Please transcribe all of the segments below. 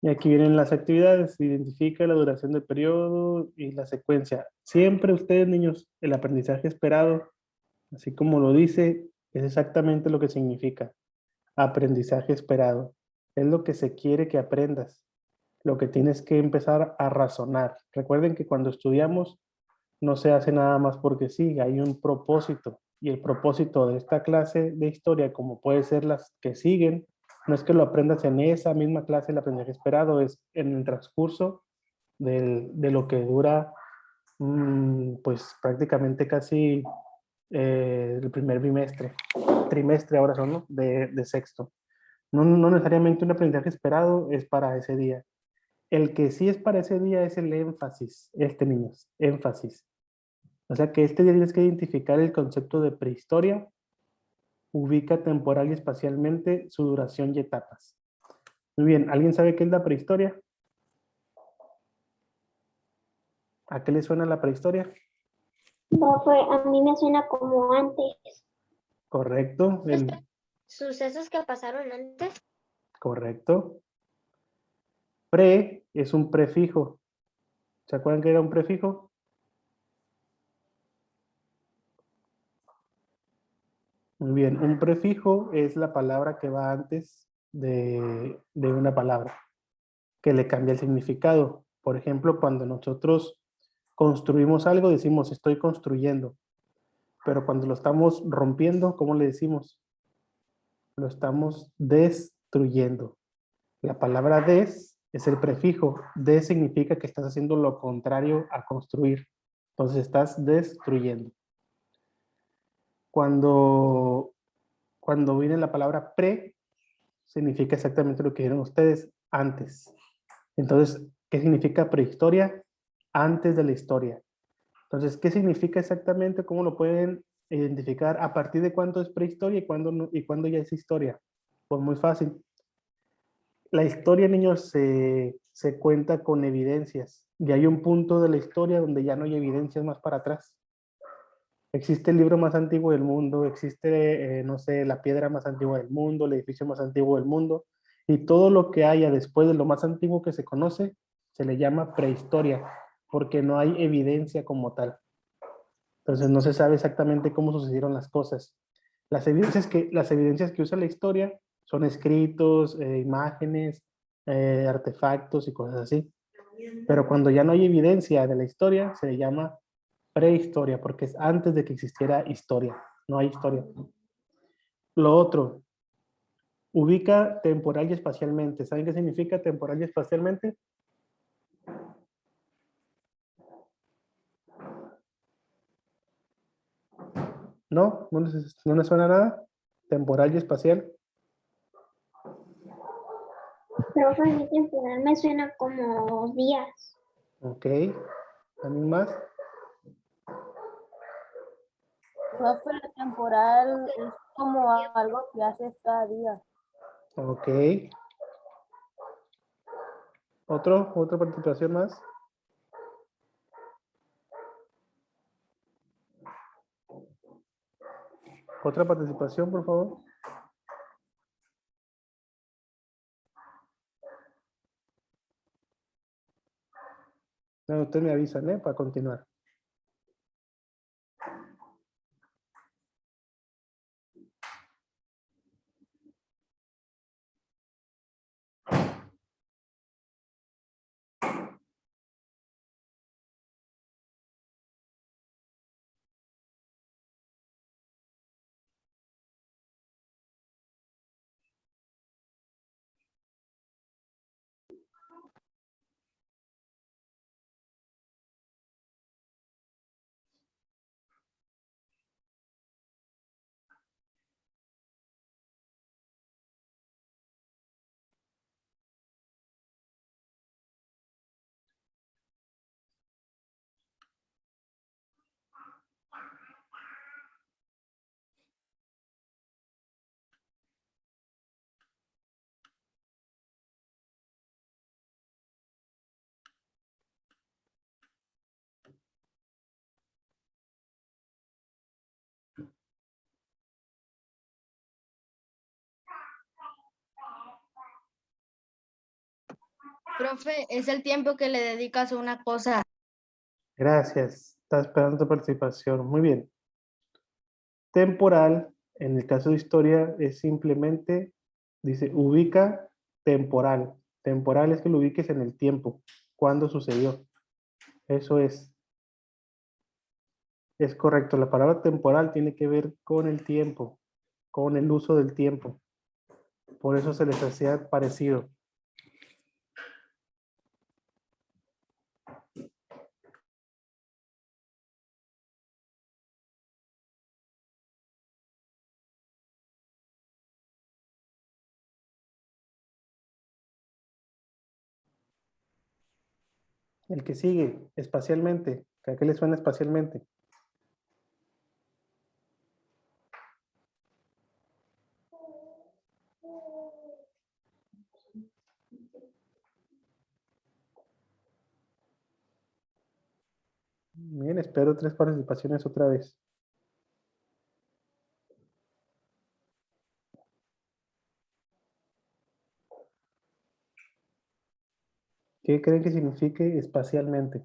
Y aquí vienen las actividades, identifica la duración del periodo y la secuencia. Siempre ustedes, niños, el aprendizaje esperado, así como lo dice, es exactamente lo que significa. Aprendizaje esperado. Es lo que se quiere que aprendas, lo que tienes que empezar a razonar. Recuerden que cuando estudiamos no se hace nada más porque sí, hay un propósito. Y el propósito de esta clase de historia, como puede ser las que siguen, no es que lo aprendas en esa misma clase, el aprendizaje esperado, es en el transcurso de lo que dura, pues prácticamente casi el primer bimestre, trimestre ahora son, ¿no? De sexto. No necesariamente un aprendizaje esperado es para ese día. El que sí es para ese día es el énfasis, niños, énfasis. O sea que este día tienes que identificar el concepto de prehistoria, ubica temporal y espacialmente su duración y etapas. Muy bien, ¿alguien sabe qué es la prehistoria? ¿A qué le suena la prehistoria? Profe, a mí me suena como antes. Correcto, ¿Sucesos que pasaron antes? correcto. Pre es un prefijo. ¿Se acuerdan que era un prefijo? Muy bien, un prefijo es la palabra que va antes de una palabra, que le cambia el significado. Por ejemplo, cuando nosotros construimos algo, decimos estoy construyendo, pero cuando lo estamos rompiendo, ¿cómo le decimos? Lo estamos destruyendo. La palabra des es el prefijo. Des significa que estás haciendo lo contrario a construir. Entonces estás destruyendo. Cuando, cuando viene la palabra pre, significa exactamente lo que dijeron ustedes antes. Entonces, ¿qué significa prehistoria? Antes de la historia. Entonces, ¿qué significa exactamente? ¿Cómo lo pueden identificar? ¿A partir de cuándo es prehistoria y cuándo, no, y cuándo ya es historia? Pues muy fácil. La historia, niños, se cuenta con evidencias. Y hay un punto de la historia donde ya no hay evidencias más para atrás. Existe el libro más antiguo del mundo, existe, no sé, la piedra más antigua del mundo, el edificio más antiguo del mundo, y todo lo que haya después de lo más antiguo que se conoce, se le llama prehistoria, porque no hay evidencia como tal. Entonces no se sabe exactamente cómo sucedieron las cosas. Las evidencias que usa la historia son escritos, imágenes, artefactos y cosas así. Pero cuando ya no hay evidencia de la historia, se le llama prehistoria, porque es antes de que existiera historia. No hay historia. Lo otro, ubica temporal y espacialmente. ¿Saben qué significa temporal y espacialmente? ¿No? ¿No les suena nada? Temporal y espacial. Profe, a mí temporal me suena como días. Ok. ¿Alguien más? Profe, la temporal es como algo que haces cada día. Ok. ¿Otra participación más? ¿Otra participación, por favor? No, ustedes me avisan, ¿eh? Para continuar. Profe, es el tiempo que le dedicas a una cosa. Gracias. Está esperando tu participación. Muy bien. Temporal, en el caso de historia, es simplemente, dice, ubica temporal. Temporal es que lo ubiques en el tiempo. ¿Cuándo sucedió? Eso es. Es correcto. La palabra temporal tiene que ver con el tiempo, con el uso del tiempo. Por eso se les hacía parecido. El que sigue, espacialmente. ¿A qué le suena espacialmente? Bien, espero 3 participaciones otra vez. ¿Qué creen que signifique espacialmente?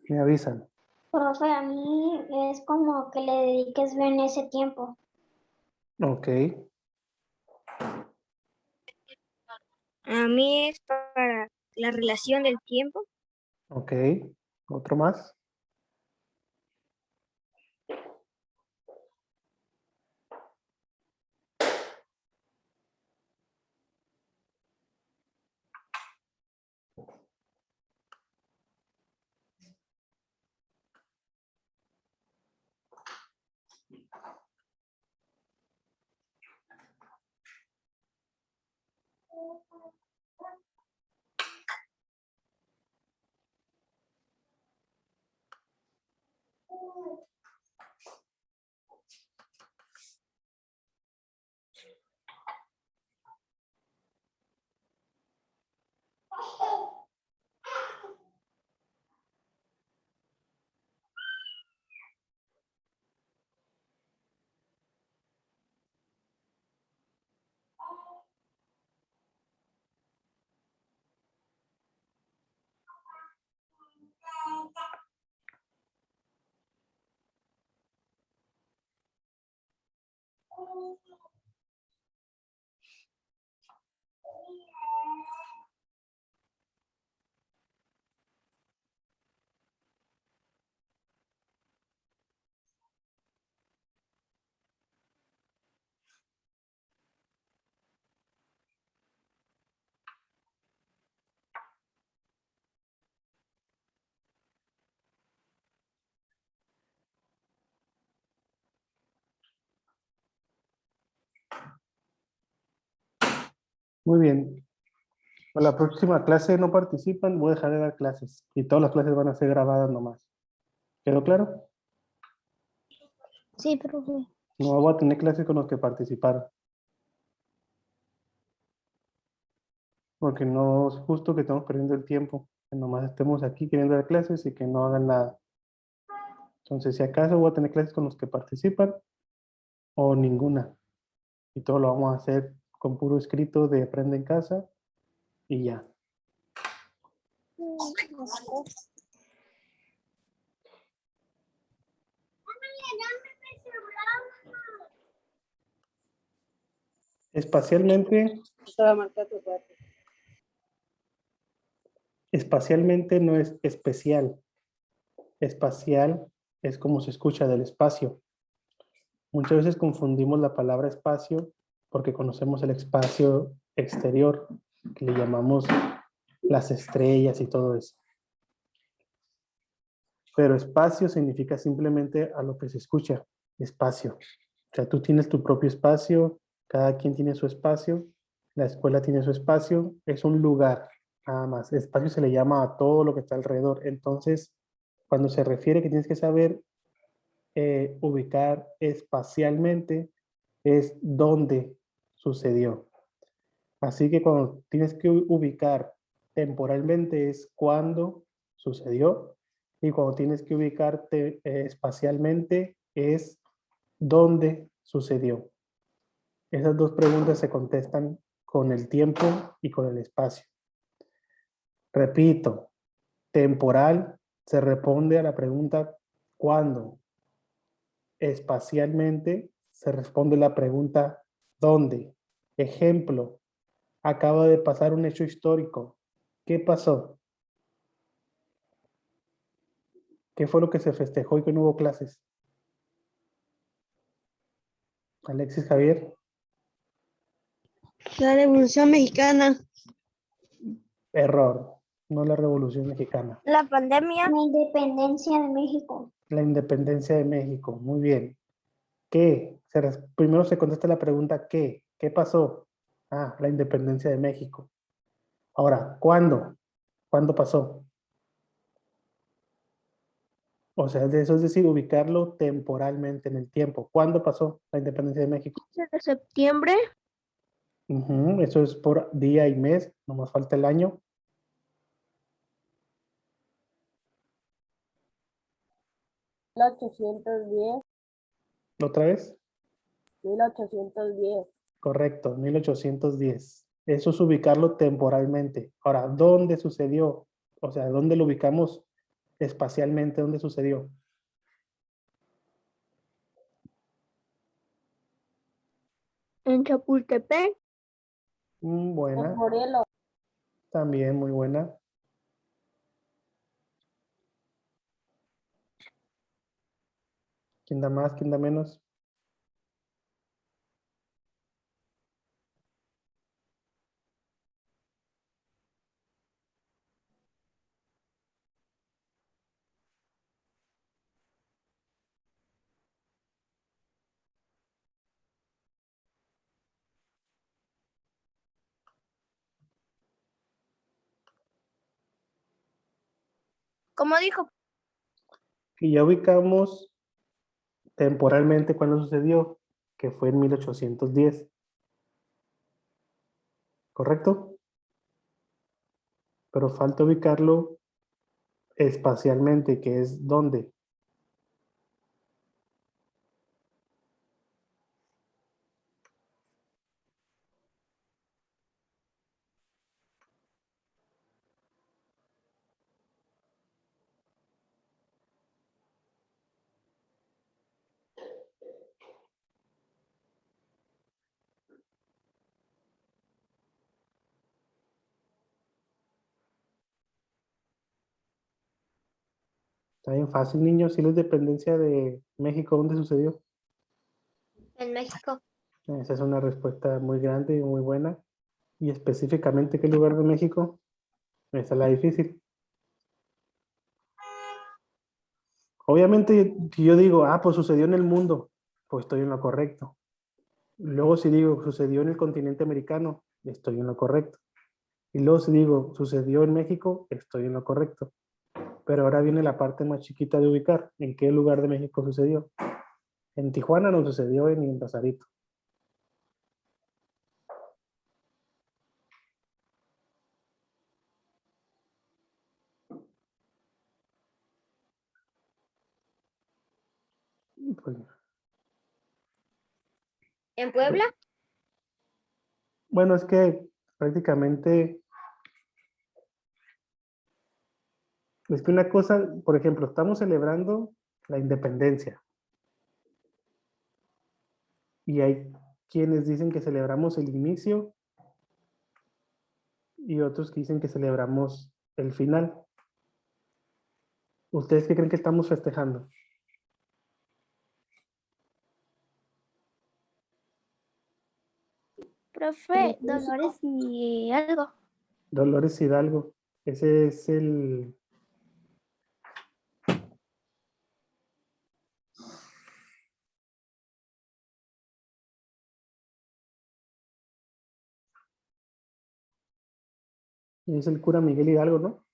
Me avisan. Profe, a mí es como que le dediques bien ese tiempo. Ok. A mí es para la relación del tiempo. Ok. ¿Otro más? Muy bien. Para la próxima clase no participan, voy a dejar de dar clases. Y todas las clases van a ser grabadas nomás. ¿Quedó claro? Sí, profe. No voy a tener clases con los que participaron. Porque no es justo que estemos perdiendo el tiempo. Que nomás estemos aquí queriendo dar clases y que no hagan nada. Entonces, si acaso voy a tener clases con los que participan o ninguna. Y todo lo vamos a hacer con puro escrito de aprende en casa y ya. Espacialmente, espacialmente no es especial. Espacial es como se escucha del espacio. Muchas veces confundimos la palabra espacio porque conocemos el espacio exterior, que le llamamos las estrellas y todo eso. Pero espacio significa simplemente a lo que se escucha, espacio. O sea, tú tienes tu propio espacio, cada quien tiene su espacio, la escuela tiene su espacio, es un lugar, nada más. Espacio se le llama a todo lo que está alrededor. Entonces, cuando se refiere que tienes que saber ubicar espacialmente es dónde sucedió. Así que cuando tienes que ubicar temporalmente es cuándo sucedió, y cuando tienes que ubicarte espacialmente es dónde sucedió. Esas dos preguntas se contestan con el tiempo y con el espacio. Repito, temporal se responde a la pregunta ¿cuándo? Espacialmente se responde la pregunta ¿dónde? Ejemplo, acaba de pasar un hecho histórico. ¿Qué pasó? ¿Qué fue lo que se festejó y que no hubo clases? Alexis Javier. La Revolución Mexicana. Error. No la Revolución Mexicana. La pandemia. La independencia de México. La independencia de México. Muy bien. ¿Qué? Primero se contesta la pregunta ¿qué? ¿Qué pasó? Ah, la independencia de México. Ahora, ¿cuándo? ¿Cuándo pasó? O sea, eso es decir, ubicarlo temporalmente en el tiempo. ¿Cuándo pasó la independencia de México? 15 de septiembre. Ujú, eso es por día y mes, no más falta el año. 1810, ¿Otra vez? 1810. Correcto, 1810. Eso es ubicarlo temporalmente. Ahora, ¿dónde sucedió? O sea, ¿dónde lo ubicamos espacialmente? ¿Dónde sucedió? En Chapultepec. En Buena, Morelos. también muy buena. ¿Quién da más? ¿Quién da menos? ¿Cómo dijo? Y ya ubicamos temporalmente cuándo sucedió, que fue en 1810. ¿Correcto? Pero falta ubicarlo espacialmente, que es ¿dónde? Está bien fácil, niños. Si la independencia de México, ¿dónde sucedió? En México. Esa es una respuesta muy grande y muy buena. Y específicamente, ¿qué lugar de México? Esa es la difícil. Obviamente, si yo digo, ah, pues sucedió en el mundo, pues estoy en lo correcto. Luego si digo, sucedió en el continente americano, estoy en lo correcto. Y luego si digo, sucedió en México, estoy en lo correcto. Pero ahora viene la parte más chiquita de ubicar. ¿En qué lugar de México sucedió? En Tijuana no sucedió ni en Rosarito. Pues, En Puebla. bueno, es que prácticamente, es que una cosa, por ejemplo, estamos celebrando la independencia. Y hay quienes dicen que celebramos el inicio y otros que dicen que celebramos el final. ¿Ustedes qué creen que estamos festejando? Profe, Dolores y algo. Dolores Hidalgo. Ese es el... Es el cura Miguel Hidalgo, ¿no?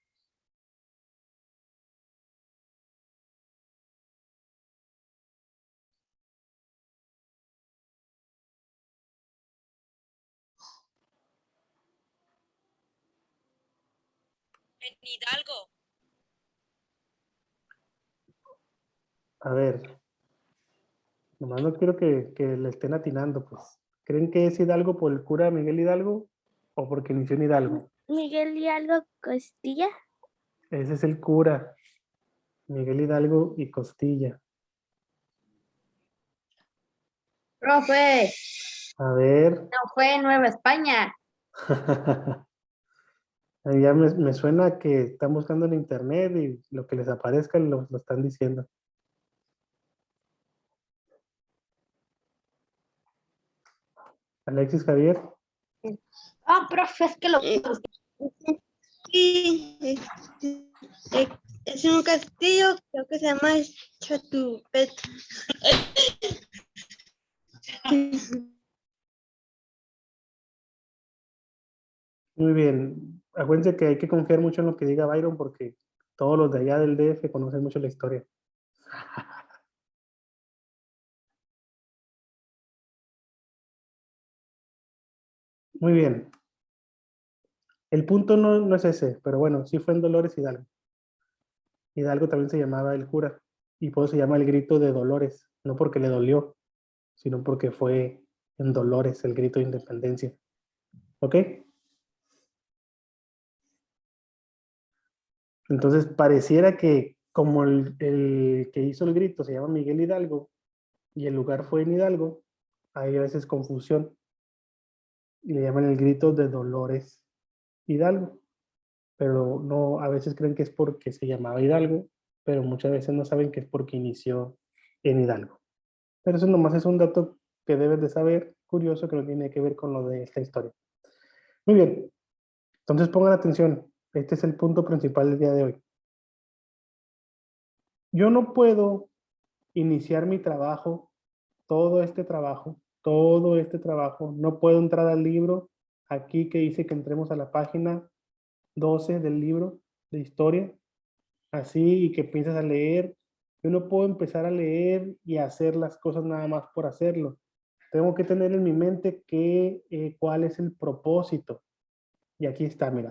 En Hidalgo. A ver, nomás no quiero que le estén atinando, pues. ¿Creen que es Hidalgo por el cura Miguel Hidalgo o porque inició en Hidalgo? Miguel Hidalgo Costilla. Ese es el cura, Miguel Hidalgo y Costilla. Profe, A ver. no fue Nueva España. Ya me suena que están buscando en internet y lo que les aparezca lo están diciendo. Alexis Javier. Ah, profe, es que lo Sí, es un castillo, creo que se llama Chapultepec. Muy bien. Acuérdense que hay que confiar mucho en lo que diga Byron porque todos los de allá del DF conocen mucho la historia. Muy bien. El punto no es ese, pero bueno, sí fue en Dolores Hidalgo. Hidalgo también se llamaba el cura y por eso se llama el grito de Dolores, no porque le dolió, sino porque fue en Dolores el grito de independencia. ¿Ok? Entonces pareciera que como el que hizo el grito se llama Miguel Hidalgo y el lugar fue en Hidalgo, hay a veces confusión y le llaman el grito de Dolores Hidalgo, pero no, a veces creen que es porque se llamaba Hidalgo, pero muchas veces no saben que es porque inició en Hidalgo. Pero eso nomás es un dato que debes de saber, curioso, que no tiene que ver con lo de esta historia. Muy bien, entonces pongan atención, este es el punto principal del día de hoy. Yo no puedo iniciar mi trabajo, todo este trabajo, no puedo entrar al libro aquí que dice que entremos a la página 12 del libro de historia, así y que empiezas a leer. Yo no puedo empezar a leer y a hacer las cosas nada más por hacerlo. Tengo que tener en mi mente cuál es el propósito. Y aquí está, mira.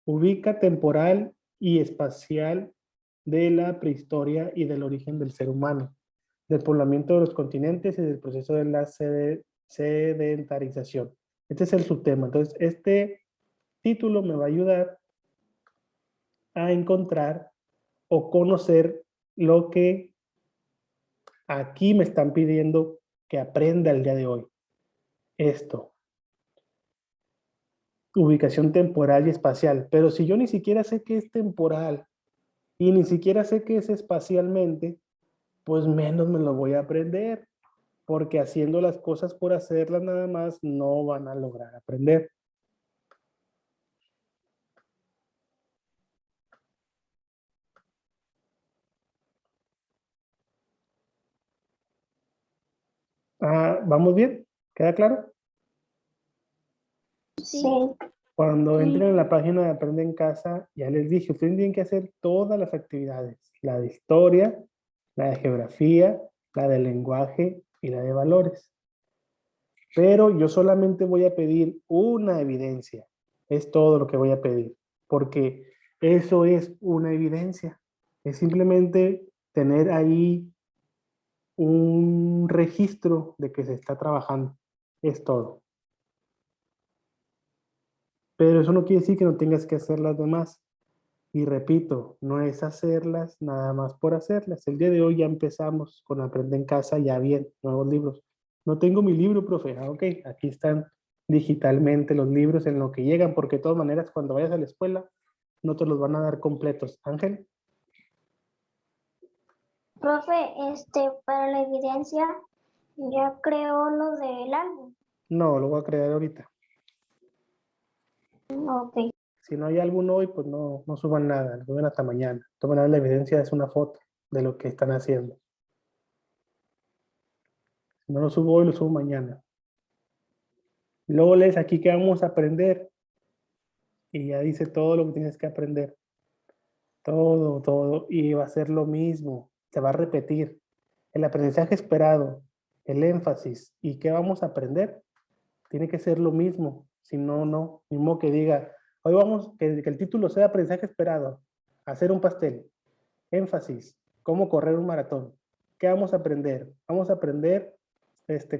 Ubica temporal y espacial de la prehistoria y del origen del ser humano, del poblamiento de los continentes y del proceso de la sedentarización. Este es el subtema. Entonces, este título me va a ayudar a encontrar o conocer lo que aquí me están pidiendo que aprenda el día de hoy. Esto, ubicación temporal y espacial. Pero si yo ni siquiera sé qué es temporal y ni siquiera sé qué es espacialmente, pues menos me lo voy a aprender, porque haciendo las cosas por hacerlas nada más no van a lograr aprender. ¿Vamos bien? ¿Queda claro? Sí. Cuando entren en la página de Aprende en Casa, ya les dije, ustedes tienen que hacer todas las actividades, la de historia, la de geografía, la de lenguaje y la de valores. Pero yo solamente voy a pedir una evidencia, es todo lo que voy a pedir, porque eso es una evidencia, es simplemente tener ahí un registro de que se está trabajando, es todo. Pero eso no quiere decir que no tengas que hacer las demás. Y repito, no es hacerlas nada más por hacerlas. El día de hoy ya empezamos con Aprende en Casa, ya bien, nuevos libros. No tengo mi libro, profe. Ok, aquí están digitalmente los libros en lo que llegan, porque de todas maneras cuando vayas a la escuela no te los van a dar completos. Ángel. Profe, para la evidencia, ya creo lo del álbum. No, lo voy a crear ahorita. Ok. Si no hay álbum hoy, pues no suban nada, lo suben hasta mañana. De todas maneras, la evidencia es una foto de lo que están haciendo. Si no lo subo hoy, lo subo mañana. Luego lees aquí que vamos a aprender y ya dice todo lo que tienes que aprender. Todo. Y va a ser lo mismo. Se va a repetir. El aprendizaje esperado, el énfasis y qué vamos a aprender, tiene que ser lo mismo. Si no, no. Mismo que diga, Hoy vamos, que el título sea aprendizaje esperado, hacer un pastel, énfasis, cómo correr un maratón. ¿Qué vamos a aprender? Vamos a aprender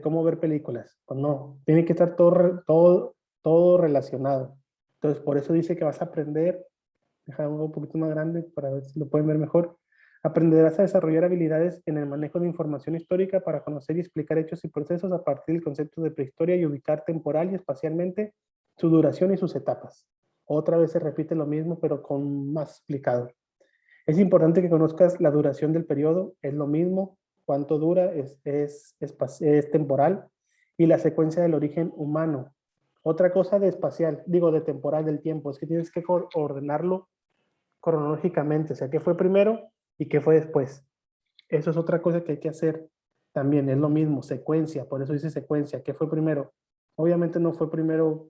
cómo ver películas. Pues no, tiene que estar todo relacionado. Entonces, por eso dice que vas a aprender, déjame un poquito más grande para ver si lo pueden ver mejor. Aprenderás a desarrollar habilidades en el manejo de información histórica para conocer y explicar hechos y procesos a partir del concepto de prehistoria y ubicar temporal y espacialmente su duración y sus etapas. Otra vez se repite lo mismo, pero con más explicado. Es importante que conozcas la duración del periodo, es lo mismo, cuánto dura, es temporal, y la secuencia del origen humano. Otra cosa de espacial, digo de temporal del tiempo, es que tienes que ordenarlo cronológicamente, o sea, qué fue primero y qué fue después. Eso es otra cosa que hay que hacer también, es lo mismo, secuencia, por eso dice secuencia, ¿qué fue primero? Obviamente no fue primero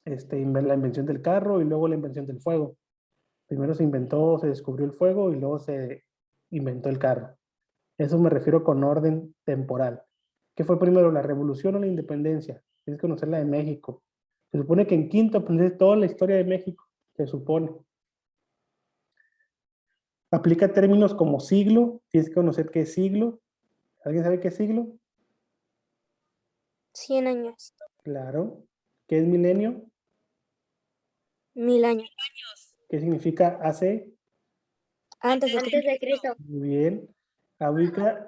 la invención del carro y luego la invención del fuego. Primero se descubrió el fuego y luego se inventó el carro. Eso me refiero con orden temporal. ¿Qué fue primero, la revolución o la independencia? Tienes que conocer la de México. Se supone que en quinto aprendes toda la historia de México, se supone. Aplica términos como siglo, tienes que conocer qué es siglo. ¿Alguien sabe qué es siglo? 100 años, Claro. ¿Qué es milenio? 1000 años. ¿Qué significa hace? Antes de Antes de Cristo. Muy bien.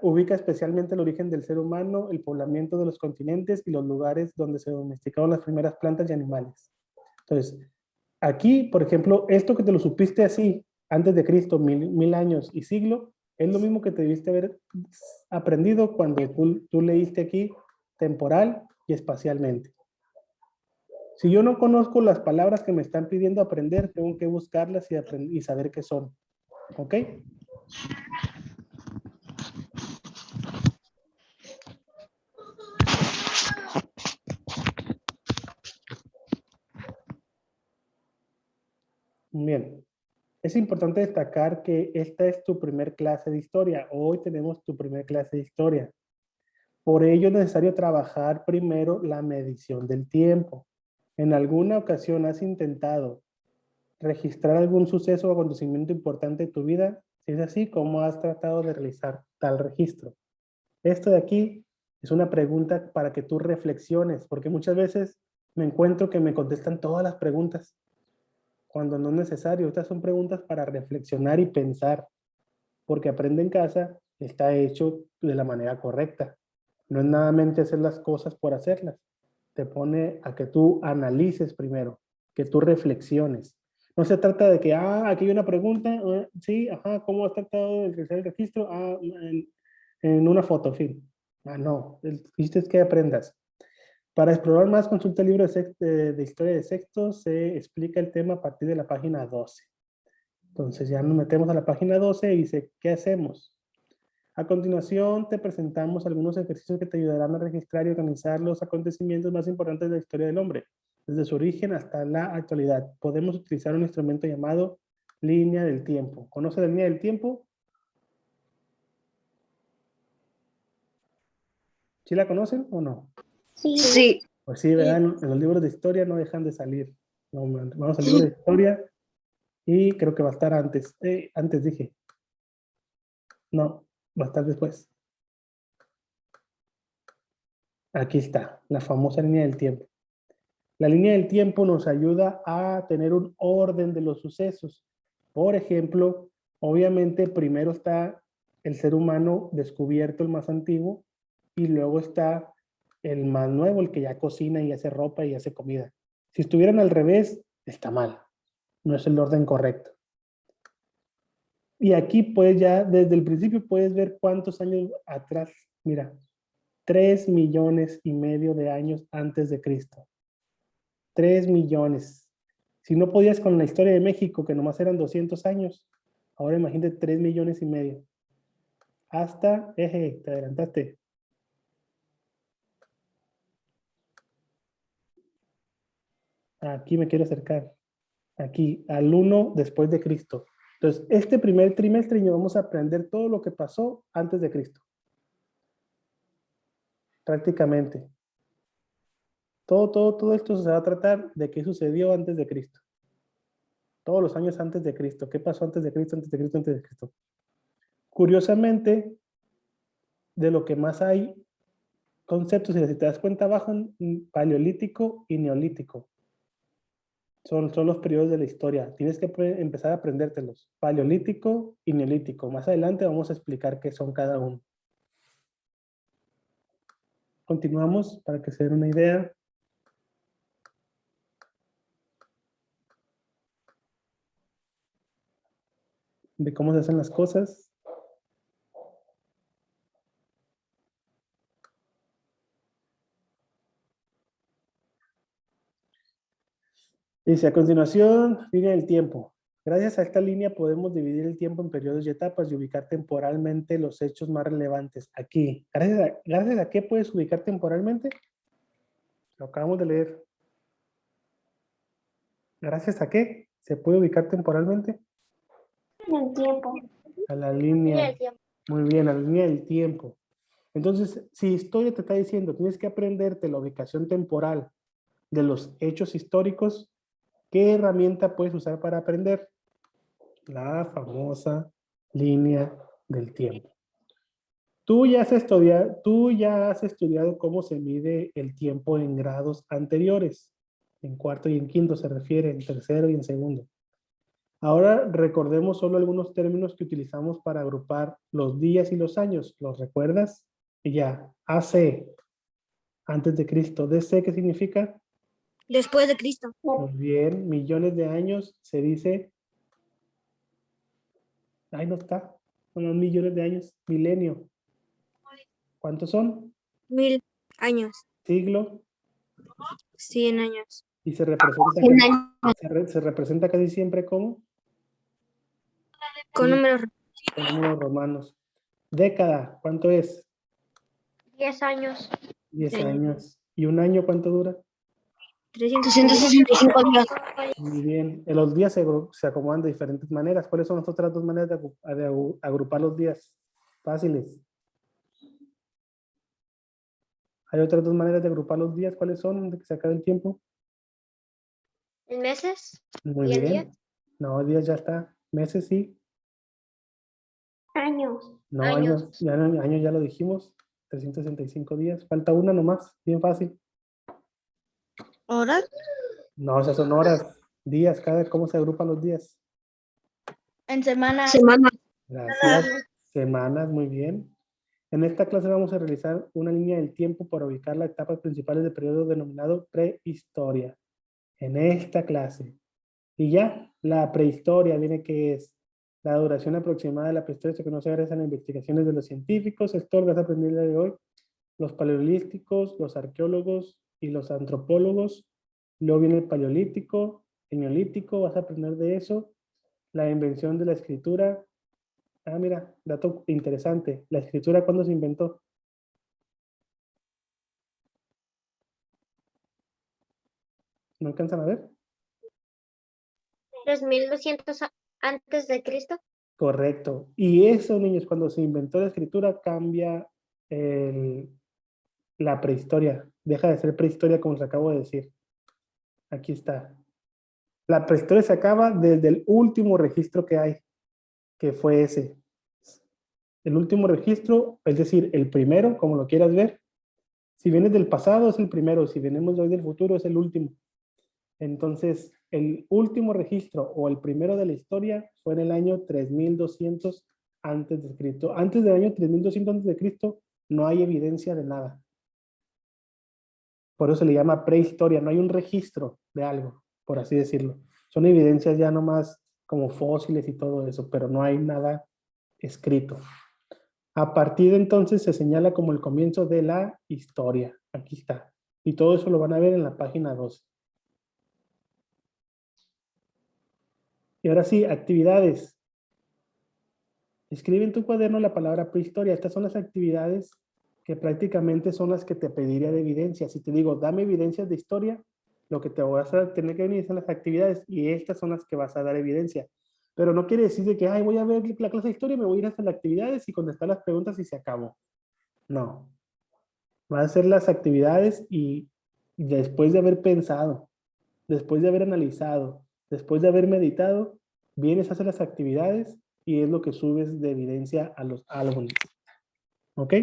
Ubica especialmente el origen del ser humano, el poblamiento de los continentes y los lugares donde se domesticaron las primeras plantas y animales. Entonces, aquí, por ejemplo, esto que te lo supiste así, antes de Cristo, mil años y siglo, es lo mismo que te debiste haber aprendido cuando tú leíste aquí temporal y espacialmente. Si yo no conozco las palabras que me están pidiendo aprender, tengo que buscarlas y saber qué son. ¿Ok? Bien. Es importante destacar que esta es tu primer clase de historia. Hoy tenemos tu primer clase de historia. Por ello es necesario trabajar primero la medición del tiempo. ¿En alguna ocasión has intentado registrar algún suceso o acontecimiento importante de tu vida? Si es así, ¿cómo has tratado de realizar tal registro? Esto de aquí es una pregunta para que tú reflexiones, porque muchas veces me encuentro que me contestan todas las preguntas cuando no es necesario. Estas son preguntas para reflexionar y pensar, porque Aprende en Casa está hecho de la manera correcta. No es nada mente hacer las cosas por hacerlas. Te pone a que tú analices primero, que tú reflexiones. No se trata de que, aquí hay una pregunta, sí, ¿cómo has tratado de realizar el registro? En una foto, fin. No, el chiste es que aprendas. Para explorar más, consulta el libro de historia de sexto, se explica el tema a partir de la página 12. Entonces ya nos metemos a la página 12 y dice, ¿qué hacemos? A continuación te presentamos algunos ejercicios que te ayudarán a registrar y organizar los acontecimientos más importantes de la historia del hombre, desde su origen hasta la actualidad. Podemos utilizar un instrumento llamado línea del tiempo. ¿Conoce la línea del tiempo? ¿Sí la conocen o no? Sí. Sí. Pues sí, ¿verdad? En los libros de historia no dejan de salir. No, vamos al libro de historia y creo que va a estar antes. Antes dije. No, va a estar después. Aquí está, la famosa línea del tiempo. La línea del tiempo nos ayuda a tener un orden de los sucesos. Por ejemplo, obviamente primero está el ser humano descubierto, el más antiguo, y luego está el más nuevo, el que ya cocina y hace ropa y hace comida. Si estuvieran al revés, está mal. No es el orden correcto. Y aquí pues ya desde el principio puedes ver cuántos años atrás, mira, 3,5 millones de años antes de Cristo. 3 millones. Si no podías con la historia de México, que nomás eran 200 años, ahora imagínate 3,5 millones. Hasta, te adelantaste. Aquí me quiero acercar. Aquí, al 1 después de Cristo. Entonces, este primer trimestre vamos a aprender todo lo que pasó antes de Cristo. Prácticamente. Todo esto se va a tratar de qué sucedió antes de Cristo. Todos los años antes de Cristo. ¿Qué pasó antes de Cristo, antes de Cristo, antes de Cristo? Curiosamente, de lo que más hay conceptos, y si te das cuenta, abajo en paleolítico y neolítico. Son los periodos de la historia. Tienes que empezar a aprendértelos. Paleolítico y neolítico. Más adelante vamos a explicar qué son cada uno. Continuamos para que se den una idea. De cómo se hacen las cosas. Dice, a continuación, línea del tiempo. Gracias a esta línea podemos dividir el tiempo en periodos y etapas y ubicar temporalmente los hechos más relevantes. Aquí, gracias a qué puedes ubicar temporalmente? Lo acabamos de leer. ¿Gracias a qué se puede ubicar temporalmente? En el tiempo. A la Línea línea. del tiempo. Muy bien, a la línea del tiempo. Entonces, si historia te está diciendo, tienes que aprenderte la ubicación temporal de los hechos históricos, ¿qué herramienta puedes usar para aprender? La famosa línea del tiempo. Tú ya has estudiado cómo se mide el tiempo en grados anteriores. En cuarto y en quinto se refiere, en tercero y en segundo. Ahora recordemos solo algunos términos que utilizamos para agrupar los días y los años. ¿Los recuerdas? Y ya, AC, antes de Cristo. DC, ¿qué significa? Después de Cristo. Muy bien, millones de años se dice. Ahí no está. Son millones de años. Milenio. ¿Cuántos son? 1000 años. Siglo. 100 años. Y se representa, 100 años. se representa casi siempre como Con números. con números romanos. Década, ¿cuánto es? 10 años. 10 Sí. años. ¿Y un año cuánto dura? 365 días. Muy bien. Los días se acomodan de diferentes maneras. ¿Cuáles son las otras dos maneras de agrupar los días? Fáciles. Hay otras dos maneras de agrupar los días. ¿Cuáles son? ¿De que se acabe el tiempo? ¿En meses? Muy ¿Y en bien. días? No, días ya está. Meses sí. Años. No, Años. años ya lo dijimos. 365 días. Falta una nomás. Bien fácil. ¿Horas? No, esas son horas. Días. ¿Cómo se agrupan los días? En semanas. Semana. Gracias. Semanas, muy bien. En esta clase vamos a realizar una línea del tiempo para ubicar las etapas principales del periodo denominado prehistoria. En esta clase. Y ya, la prehistoria viene que es la duración aproximada de la prehistoria, se conoce gracias a las investigaciones de los científicos. Esto lo vas a aprender el día de hoy. Los paleolíticos, los arqueólogos y los antropólogos. Luego viene el paleolítico, el neolítico, vas a aprender de eso. La invención de la escritura. Ah, mira, dato interesante. ¿La escritura cuándo se inventó? ¿No alcanzan a ver? 3200 antes de Cristo. Correcto. Y eso, niños, cuando se inventó la escritura, cambia la prehistoria. Deja de ser prehistoria como os acabo de decir. Aquí está. La prehistoria se acaba desde el último registro que hay, que fue ese. El último registro, es decir, el primero, como lo quieras ver. Si vienes del pasado es el primero, si venimos de hoy del futuro es el último. Entonces, el último registro o el primero de la historia fue en el año 3200 antes de Cristo. Antes del año 3200 antes de Cristo no hay evidencia de nada. Por eso se le llama prehistoria, no hay un registro de algo, por así decirlo. Son evidencias ya nomás como fósiles y todo eso, pero no hay nada escrito. A partir de entonces se señala como el comienzo de la historia. Aquí está. Y todo eso lo van a ver en la página 2. Y ahora sí, actividades. Escribe en tu cuaderno la palabra prehistoria. Estas son las actividades que prácticamente son las que te pediría de evidencia. Si te digo, dame evidencias de historia, lo que te vas a tener que venir son las actividades y estas son las que vas a dar evidencia. Pero no quiere decir de que, ay, voy a ver la clase de historia, me voy a ir hasta las actividades y contestar las preguntas y se acabó. No. Va a hacer las actividades y después de haber pensado, después de haber analizado, Después de haber meditado, vienes a hacer las actividades y es lo que subes de evidencia a los álbumes. ¿Ok?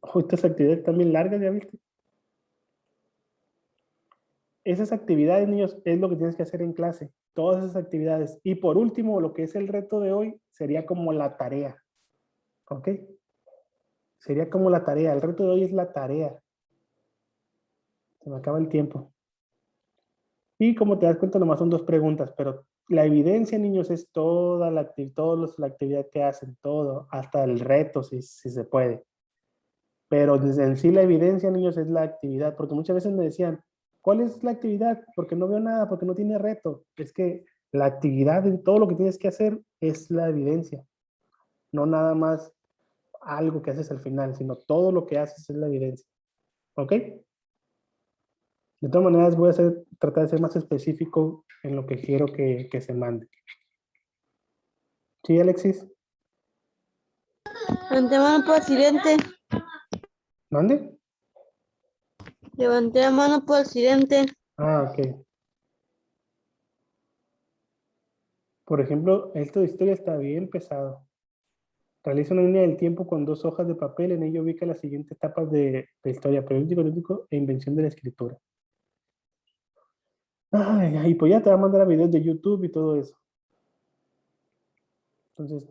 Oh, estas actividades también largas, ¿ya viste? Esas actividades, niños, es lo que tienes que hacer en clase. Todas esas actividades. Y por último, lo que es el reto de hoy sería como la tarea. ¿Ok? Sería como la tarea. El reto de hoy es la tarea. Se me acaba el tiempo. Y como te das cuenta, nomás son 2 preguntas, pero la evidencia, niños, es toda la actividad que hacen, todo, hasta el reto, si se puede. Pero en sí la evidencia, niños, es la actividad, porque muchas veces me decían, ¿cuál es la actividad? Porque no veo nada, porque no tiene reto. Es que la actividad en todo lo que tienes que hacer es la evidencia, no nada más algo que haces al final, sino todo lo que haces es la evidencia. ¿Ok? De todas maneras, voy a tratar de ser más específico en lo que quiero que se mande. ¿Sí, Alexis? Levanté la mano por accidente. ¿Mande? Levanté la mano por accidente. Ah, ok. Por ejemplo, esto de historia está bien pesado. Realiza una línea del tiempo con 2 hojas de papel. En ello ubica las siguientes etapas de historia: periódico, lúdico e invención de la escritura. Ay, y pues ya te va a mandar a videos de YouTube y todo eso. Entonces,